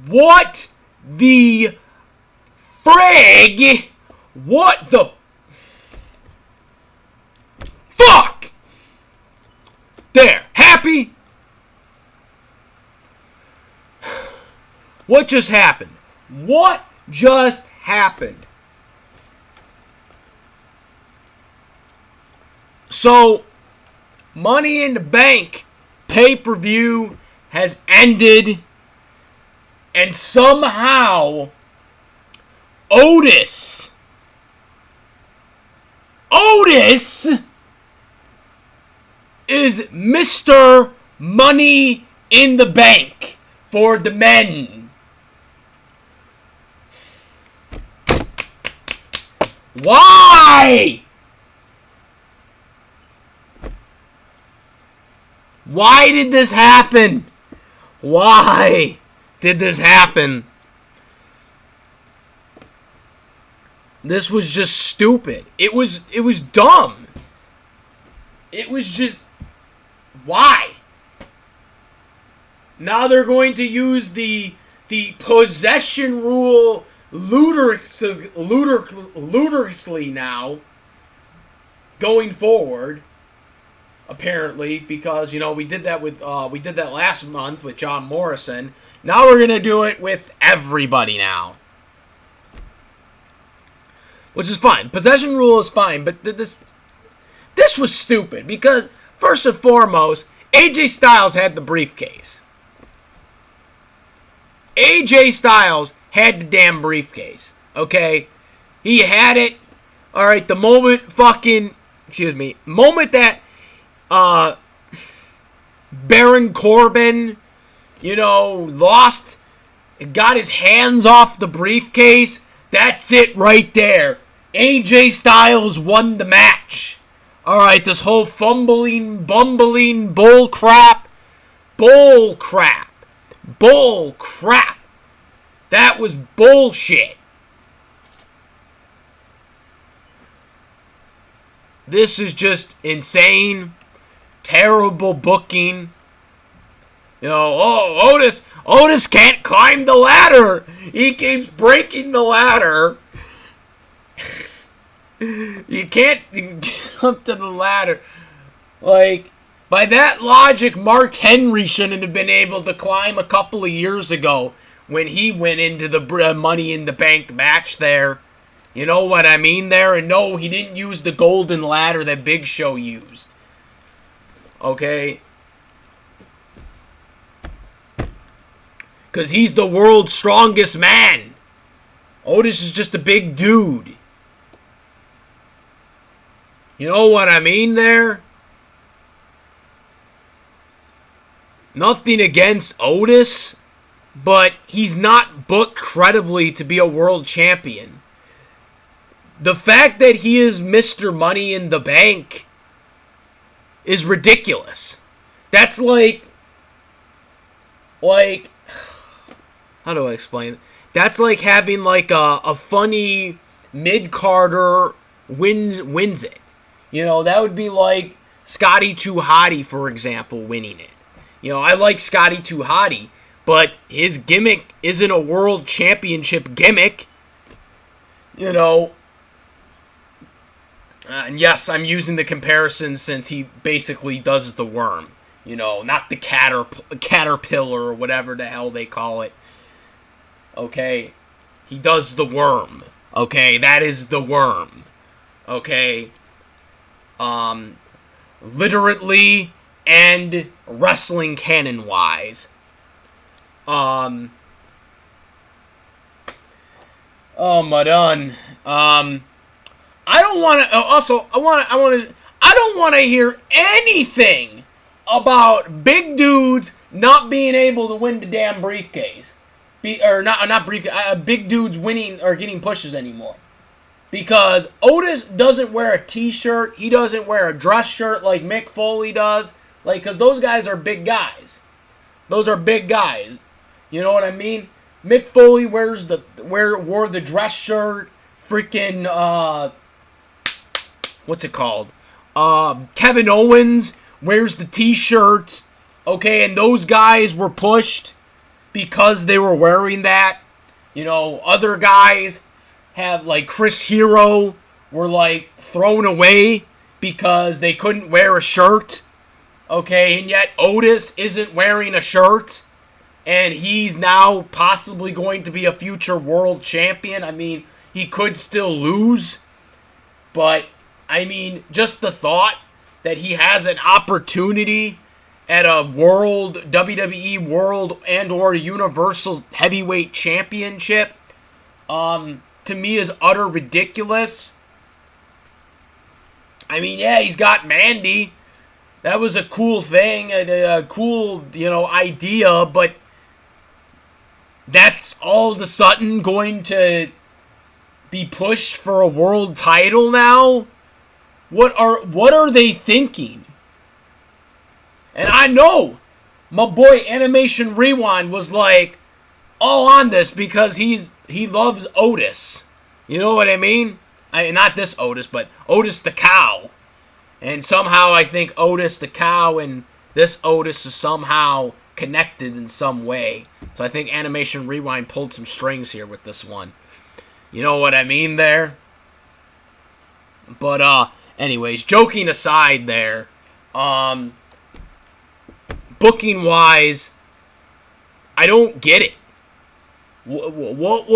What the frig? What the fuck? There. Happy? What just happened? What just happened? So, Money in the Bank pay-per-view has ended, and somehow Otis is Mr. Money in the Bank for the men. Why? Why did this happen? Why did this happen? This was just stupid. It was dumb. It was just, why? Now they're going to use the possession rule ludicrously now going forward. Apparently, because we did that last month with John Morrison. Now we're gonna do it with everybody now, which is fine. Possession rule is fine, but this was stupid because first and foremost, AJ Styles had the briefcase. AJ Styles had the damn briefcase. Okay, he had it. All right, the moment that Baron Corbin, lost, got his hands off the briefcase. That's it right there. AJ Styles won the match. Alright, this whole bumbling, bull crap. That was bullshit. This is insane. Terrible booking. Otis can't climb the ladder. He keeps breaking the ladder. You can't get up to the ladder. Like, by that logic, Mark Henry shouldn't have been able to climb a couple of years ago when he went into the Money in the Bank match there. You know what I mean there? And no, he didn't use the golden ladder that Big Show used. Okay? Because he's the world's strongest man. Otis is just a big dude. You know what I mean there? Nothing against Otis, but he's not booked credibly to be a world champion. The fact that he is Mr. Money in the Bank is ridiculous. That's like, how do I explain it? That's like having a funny mid-carder wins it. That would be like Scotty 2 Hotty, for example, winning it. I like Scotty 2 Hotty, but his gimmick isn't a world championship gimmick. And yes, I'm using the comparison since he basically does the worm. Not the caterpillar or whatever the hell they call it. Okay? He does the worm. Okay? That is the worm. Okay? Literally and wrestling canon-wise. Oh my done. I don't want to. Also, I don't want to hear anything about big dudes not being able to win the damn briefcase, not briefcase. Big dudes winning or getting pushes anymore, because Otis doesn't wear a T-shirt. He doesn't wear a dress shirt like Mick Foley does. Because those guys are big guys. Those are big guys. You know what I mean? Mick Foley wore the dress shirt. Freaking what's it called? Kevin Owens wears the T-shirt. Okay, and those guys were pushed. because they were wearing that. You know, other guys have, like, Chris Hero were, like, thrown away because they couldn't wear a shirt. Okay, and yet Otis isn't wearing a shirt. And he's now possibly going to be a future world champion. I mean, he could still lose. But, I mean, just the thought that he has an opportunity at a world, WWE World and or Universal Heavyweight Championship, to me is utter ridiculous. I mean, yeah, he's got Mandy. That was a cool thing, a cool, idea, but that's all of a sudden going to be pushed for a world title now? What are they thinking? And I know my boy Animation Rewind was like all on this because he loves Otis. You know what I mean? Not this Otis, but Otis the cow. And somehow I think Otis the cow and this Otis is somehow connected in some way. So I think Animation Rewind pulled some strings here with this one. You know what I mean there? But anyways, joking aside there, booking wise, I don't get it. What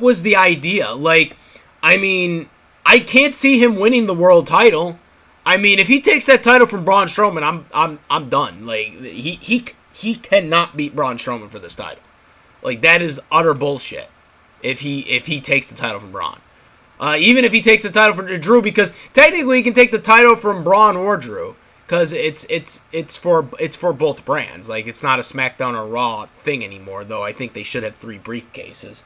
was the idea? Like, I mean, I can't see him winning the world title. I mean, if he takes that title from Braun Strowman, I'm done. Like, he cannot beat Braun Strowman for this title. Like, that is utter bullshit. If he takes the title from Braun, even if he takes the title from Drew, because technically he can take the title from Braun or Drew, because it's for both brands. Like, it's not a SmackDown or Raw thing anymore. Though I think they should have 3 briefcases.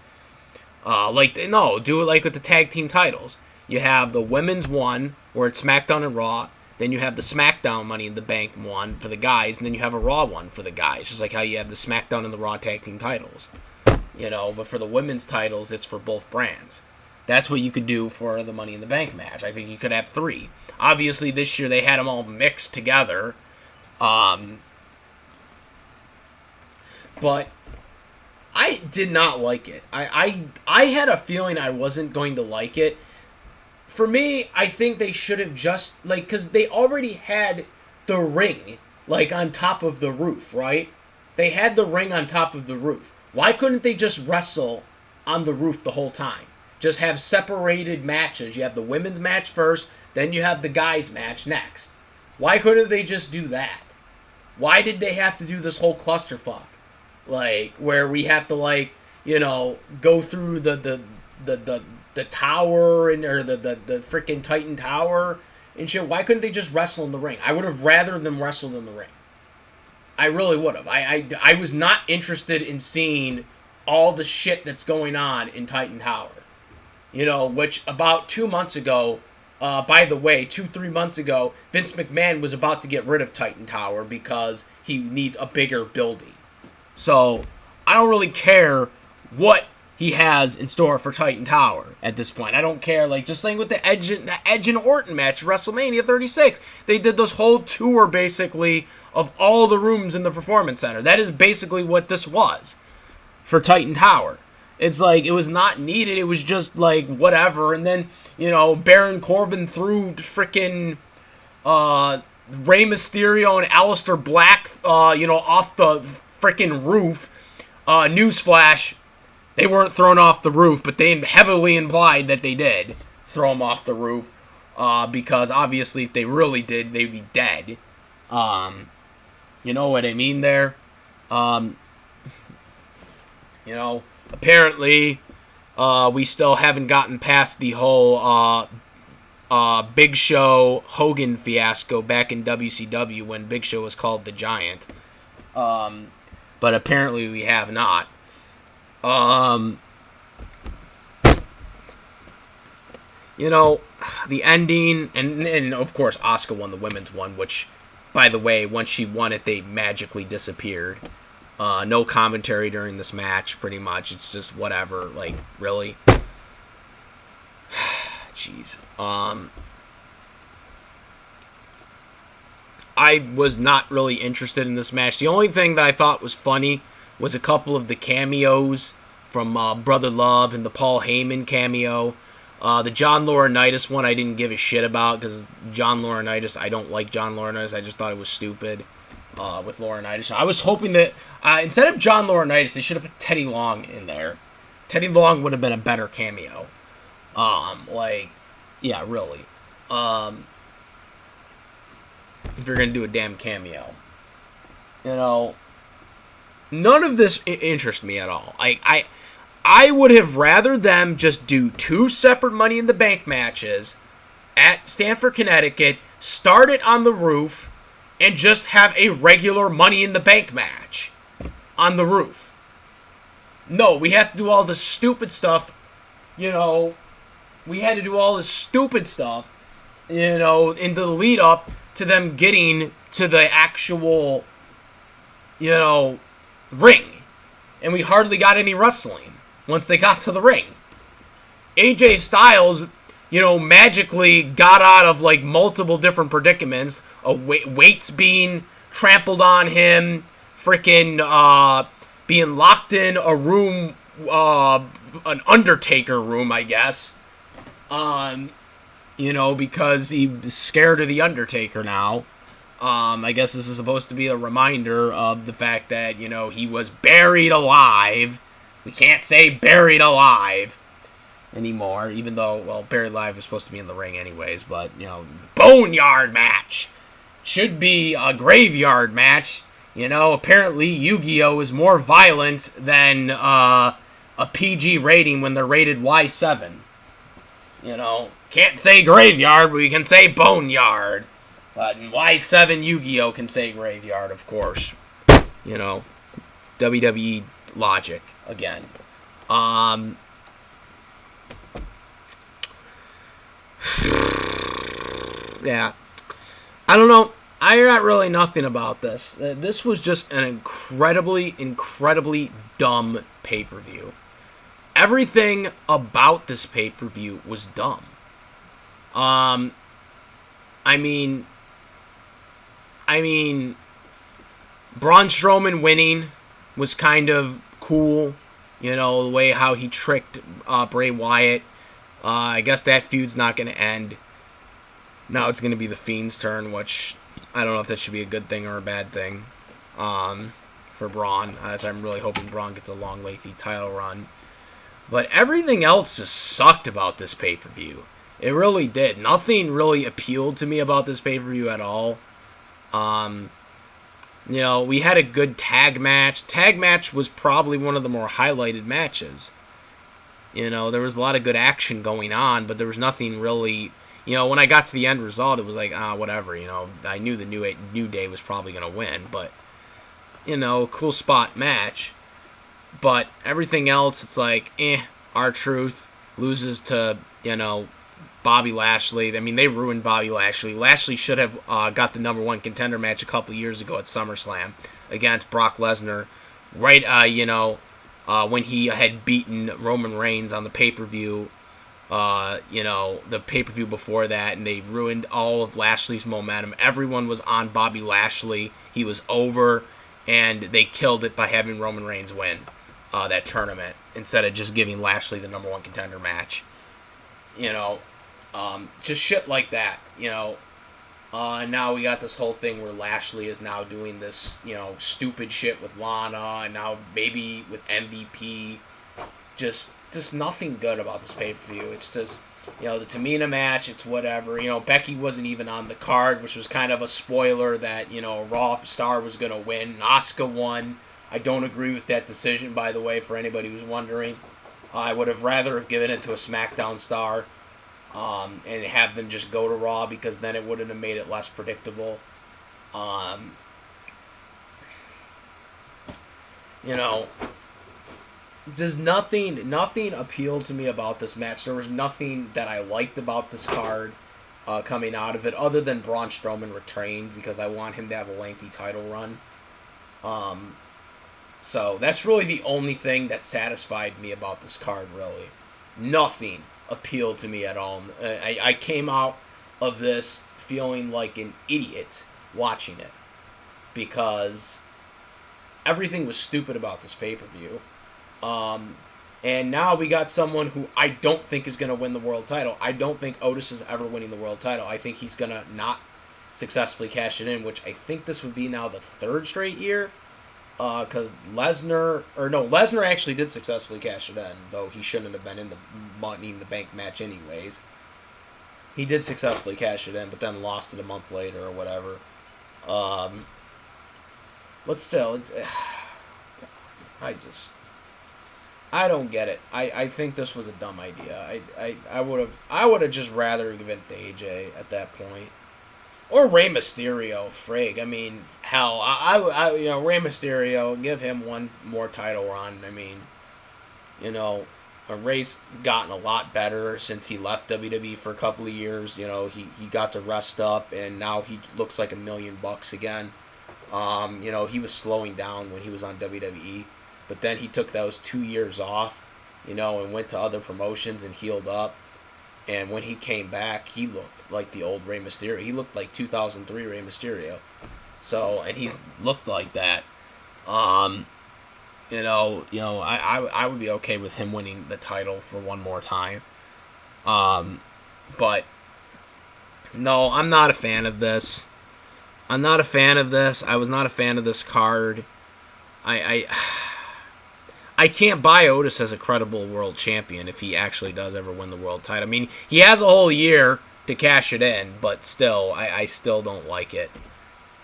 Do it like with the tag team titles. You have the women's one, where it's SmackDown and Raw. Then you have the SmackDown Money in the Bank one for the guys, and then you have a Raw one for the guys. Just like how you have the SmackDown and the Raw tag team titles. But for the women's titles, it's for both brands. That's what you could do for the Money in the Bank match. I think you could have 3. Obviously, this year they had them all mixed together. But I did not like it. I had a feeling I wasn't going to like it. For me, I think they should have just, because they already had the ring, on top of the roof, right? They had the ring on top of the roof. Why couldn't they just wrestle on the roof the whole time? Just have separated matches. You have the women's match first, then you have the guys' match next. Why couldn't they just do that? Why did they have to do this whole clusterfuck? Where we have to, go through the tower or the freaking Titan Tower and shit. Why couldn't they just wrestle in the ring? I would have rather them wrestled in the ring. I really would have. I was not interested in seeing all the shit that's going on in Titan Tower. Which about 2 months ago, by the way, 2-3 months ago, Vince McMahon was about to get rid of Titan Tower because he needs a bigger building. So, I don't really care what he has in store for Titan Tower at this point. I don't care, just like with the Edge and Orton match at WrestleMania 36. They did this whole tour, basically, of all the rooms in the Performance Center. That is basically what this was for Titan Tower. It's it was not needed. It was just, whatever. And then, Baron Corbin threw freaking Rey Mysterio and Aleister Black, off the freaking roof. Newsflash, they weren't thrown off the roof, but they heavily implied that they did throw them off the roof. Because obviously if they really did, they'd be dead. You know what I mean there? Apparently, we still haven't gotten past the whole Big Show Hogan fiasco back in WCW when Big Show was called the Giant. But apparently we have not. The ending, and of course Asuka won the women's one, which, by the way, once she won it, they magically disappeared. No commentary during this match, pretty much. It's just whatever. Really? Jeez. I was not really interested in this match. The only thing that I thought was funny was a couple of the cameos from Brother Love and the Paul Heyman cameo. The John Laurinaitis one I didn't give a shit about because John Laurinaitis, I don't like John Laurinaitis. I just thought it was stupid with Laurinaitis. I was hoping that instead of John Laurinaitis, they should have put Teddy Long in there. Teddy Long would have been a better cameo. Yeah, really. If you're going to do a damn cameo. None of this interests me at all. I would have rather them just do 2 separate Money in the Bank matches at Stamford, Connecticut, start it on the roof, and just have a regular Money in the Bank match on the roof. No, we have to do all this stupid stuff, We had to do all this stupid stuff, in the lead up to them getting to the actual, ring. And we hardly got any wrestling once they got to the ring. AJ Styles, magically got out of, multiple different predicaments. Weights being trampled on him, freaking, being locked in a room, an Undertaker room, I guess. Because he's scared of the Undertaker now. I guess this is supposed to be a reminder of the fact that, he was buried alive. We can't say buried alive anymore, even though, buried alive is supposed to be in the ring anyways, but, boneyard match should be a graveyard match. Apparently Yu-Gi-Oh! Is more violent than a PG rating when they're rated Y7. Can't say graveyard, but we can say boneyard. But Y7 Yu-Gi-Oh! Can say graveyard, of course. WWE logic, again. Yeah. I don't know. I got really nothing about this. This was just an incredibly, incredibly dumb pay-per-view. Everything about this pay-per-view was dumb. I mean, Braun Strowman winning was kind of cool. The way how he tricked Bray Wyatt. I guess that feud's not going to end. Now it's going to be the Fiend's turn, which I don't know if that should be a good thing or a bad thing for Braun, as I'm really hoping Braun gets a long, lengthy title run. But everything else just sucked about this pay-per-view. It really did. Nothing really appealed to me about this pay-per-view at all. We had a good tag match. Tag match was probably one of the more highlighted matches. There was a lot of good action going on, but there was nothing really... when I got to the end result, it was like, whatever, I knew the New Day was probably going to win, but, cool spot match. But everything else, it's like, R-Truth loses to, Bobby Lashley. I mean, they ruined Bobby Lashley. Lashley should have got the number 1 contender match a couple years ago at SummerSlam against Brock Lesnar. Right, when he had beaten Roman Reigns on the pay-per-view, the pay-per-view before that, and they ruined all of Lashley's momentum. Everyone was on Bobby Lashley. He was over, and they killed it by having Roman Reigns win that tournament instead of just giving Lashley the number 1 contender match. Just shit like that, and now we got this whole thing where Lashley is now doing this, stupid shit with Lana, and now maybe with MVP. Just nothing good about this pay-per-view. It's just, the Tamina match, it's whatever. Becky wasn't even on the card, which was kind of a spoiler that, a Raw star was going to win. Asuka won. I don't agree with that decision, by the way, for anybody who's wondering. I would have rather have given it to a SmackDown star and have them just go to Raw, because then it wouldn't have made it less predictable. Does nothing appealed to me about this match. There was nothing that I liked about this card coming out of it, other than Braun Strowman retained, because I want him to have a lengthy title run. So that's really the only thing that satisfied me about this card, really. Nothing appealed to me at all. I came out of this feeling like an idiot watching it, because everything was stupid about this pay-per-view. And now we got someone who I don't think is going to win the world title. I don't think Otis is ever winning the world title. I think he's going to not successfully cash it in, which I think this would be now the third straight year. Because Lesnar actually did successfully cash it in, though he shouldn't have been in the Money in the Bank match anyways. He did successfully cash it in, but then lost it a month later or whatever. But still, I don't get it. I think this was a dumb idea. I would have just rather given it to AJ at that point. Or Rey Mysterio, frig. I mean, hell, Rey Mysterio, give him one more title run. I mean, Rey's gotten a lot better since he left WWE for a couple of years. He got to rest up, and now he looks like $1 million again. He was slowing down when he was on WWE, but then he took those 2 years off, and went to other promotions and healed up. And when he came back, he looked like the old Rey Mysterio. He looked like 2003 Rey Mysterio. So, and he's looked like that. I would be okay with him winning the title for one more time. But no, I'm not a fan of this. I was not a fan of this card. I can't buy Otis as a credible world champion if he actually does ever win the world title. I mean, he has a whole year to cash it in, but still, I still don't like it.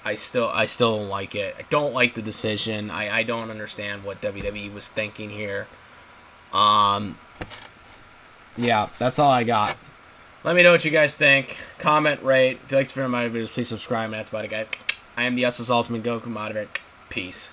I still don't like it. I don't like the decision. I don't understand what WWE was thinking here. Yeah, that's all I got. Let me know what you guys think. Comment, rate. If you like to see my videos, please subscribe. And that's about it, guys. I am the SS Ultimate Goku Moderator. Peace.